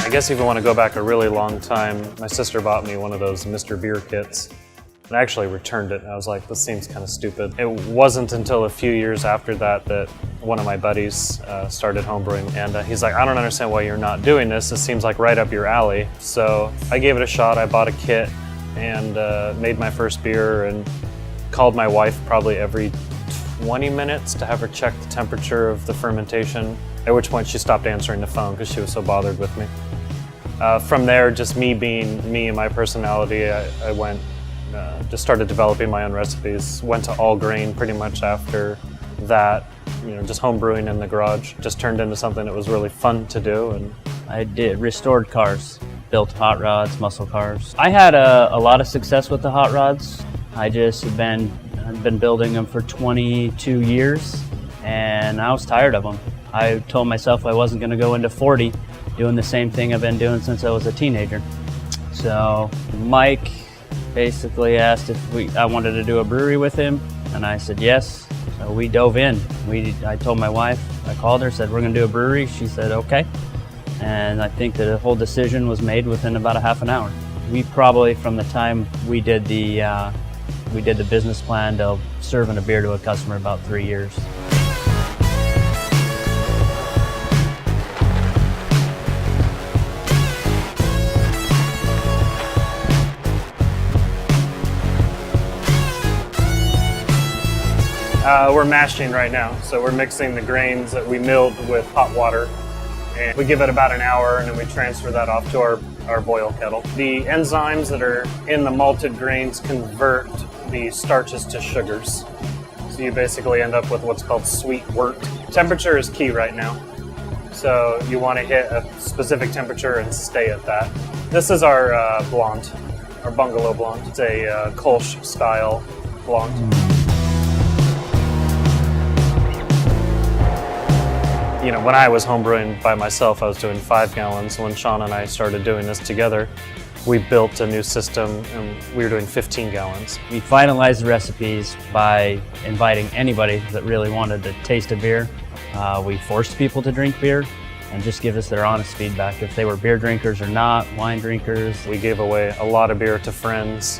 I guess if you want to go back a really long time, my sister bought me one of those Mr. Beer kits. And I actually returned it. I was like, this seems kind of stupid. It wasn't until a few years after that that one of my buddies started homebrewing. And he's like, I don't understand why you're not doing this. It seems like right up your alley. So I gave it a shot. I bought a kit and made my first beer and called my wife probably every 20 minutes to have her check the temperature of the fermentation, at which point she stopped answering the phone because she was so bothered with me. From there, just me being me and my personality, I went, just started developing my own recipes. Went to all grain pretty much after that. Just home brewing in the garage just turned into something that was really fun to do. And I did restored cars, built hot rods, muscle cars. I had a lot of success with the hot rods. I've been building them for 22 years, and I was tired of them. I told myself I wasn't going to go into 40 doing the same thing I've been doing since I was a teenager. So Mike basically asked if I wanted to do a brewery with him, and I said yes. So we dove in. I told my wife, I called her, said we're going to do a brewery. She said okay, and I think the whole decision was made within about a half an hour. We probably, from the time we did the business plan to serving a beer to a customer, about 3 years. We're mashing right now, so we're mixing the grains that we milled with hot water, and we give it about an hour, and then we transfer that off to our boil kettle. The enzymes that are in the malted grains convert the starches to sugars, so you basically end up with what's called sweet wort. Temperature is key right now, so you want to hit a specific temperature and stay at that. This is our blonde, our bungalow blonde. It's a Kolsch style blonde. When I was homebrewing by myself, I was doing 5 gallons. When Sean and I started doing this together, we built a new system and we were doing 15 gallons. We finalized the recipes by inviting anybody that really wanted to taste a beer. We forced people to drink beer and just give us their honest feedback, if they were beer drinkers or not, wine drinkers. We gave away a lot of beer to friends,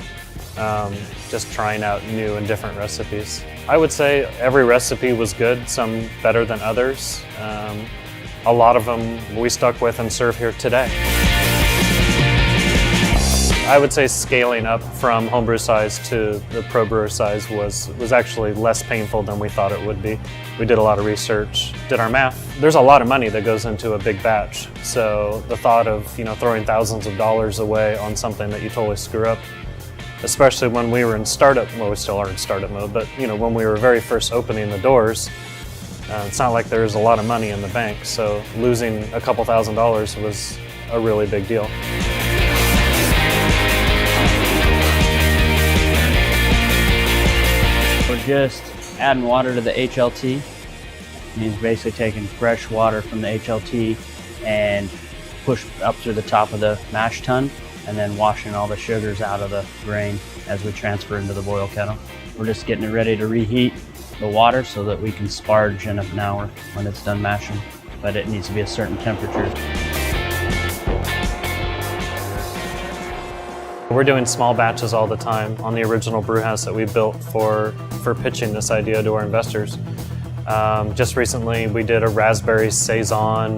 just trying out new and different recipes. I would say every recipe was good, some better than others. A lot of them we stuck with and serve here today. I would say scaling up from homebrew size to the pro brewer size was actually less painful than we thought it would be. We did a lot of research, did our math. There's a lot of money that goes into a big batch, so the thought of throwing thousands of dollars away on something that you totally screw up, especially when we were in startup, well, we still are in startup mode, but when we were very first opening the doors, it's not like there's a lot of money in the bank, so losing a couple $1,000s was a really big deal. We're just adding water to the HLT. It means basically taking fresh water from the HLT and push up through the top of the mash tun, and then washing all the sugars out of the grain as we transfer into the boil kettle. We're just getting it ready to reheat the water so that we can sparge in an hour when it's done mashing, but it needs to be a certain temperature. We're doing small batches all the time on the original brew house that we built for pitching this idea to our investors. Just recently we did a raspberry saison.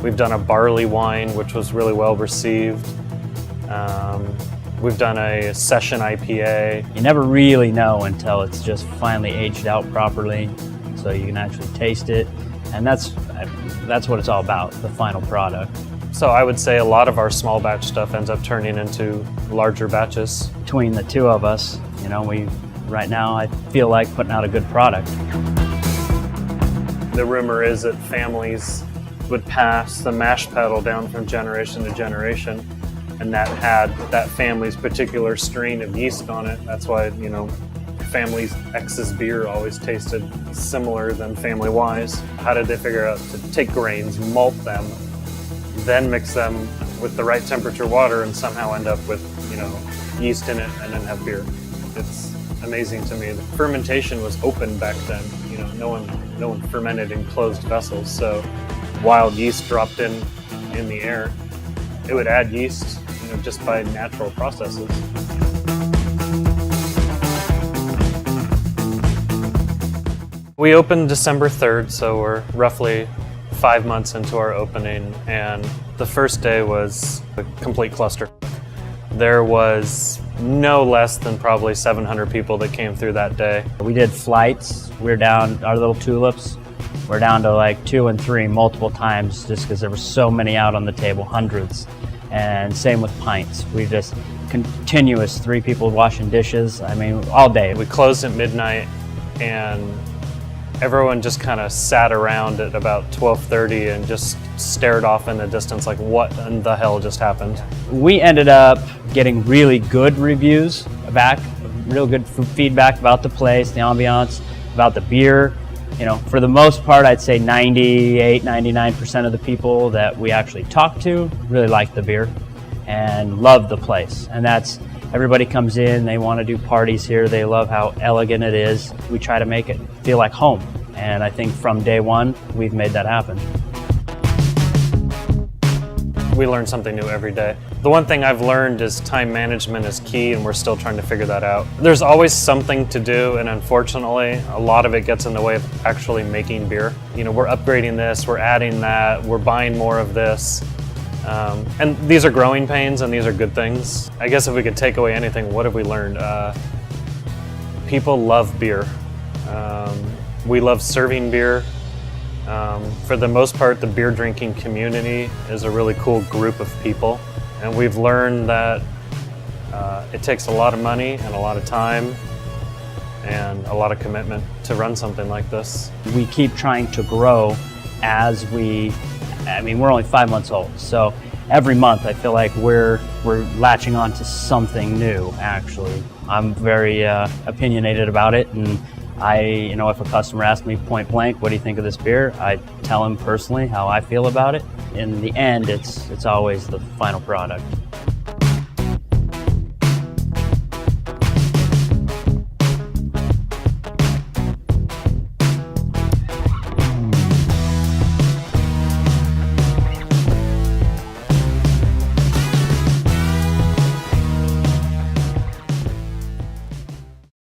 We've done a barley wine, which was really well received. We've done a session IPA. You never really know until it's just finally aged out properly, so you can actually taste it. And that's what it's all about, the final product. So I would say a lot of our small batch stuff ends up turning into larger batches. Between the two of us, right now I feel like putting out a good product. The rumor is that families would pass the mash pedal down from generation to generation, and that had that family's particular strain of yeast on it. That's why, family's ex's beer always tasted similar than family Y's. How did they figure out to take grains, malt them, then mix them with the right temperature water and somehow end up with, yeast in it and then have beer? It's amazing to me. The fermentation was open back then. No one fermented in closed vessels, so wild yeast dropped in the air, it would add yeast, just by natural processes. We opened December 3rd, so we're roughly 5 months into our opening, and the first day was a complete cluster. There was no less than probably 700 people that came through that day. We did flights. We were down, our little tulips, we're down to like 2 and 3 multiple times just because there were so many out on the table, hundreds. And same with pints. We just continuous 3 people washing dishes. I mean, all day. We closed at midnight and everyone just kind of sat around at about 12:30 and just stared off in the distance like, what in the hell just happened? We ended up getting really good reviews back, real good feedback about the place, the ambiance, about the beer. For the most part, I'd say 98, 99% of the people that we actually talked to really liked the beer and loved the place. And that's, everybody comes in, they want to do parties here, they love how elegant it is. We try to make it feel like home. And I think from day one, we've made that happen. We learn something new every day. The one thing I've learned is time management is key, and we're still trying to figure that out. There's always something to do, and unfortunately, a lot of it gets in the way of actually making beer. We're upgrading this, we're adding that, we're buying more of this. And these are growing pains, and these are good things. I guess if we could take away anything, what have we learned? People love beer. We love serving beer. For the most part, the beer drinking community is a really cool group of people, and we've learned that it takes a lot of money and a lot of time and a lot of commitment to run something like this. We keep trying to grow as we're only 5 months old, so every month I feel like we're latching on to something new, actually. I'm very opinionated about it, and if a customer asks me point blank, what do you think of this beer? I tell them personally how I feel about it. In the end, it's always the final product.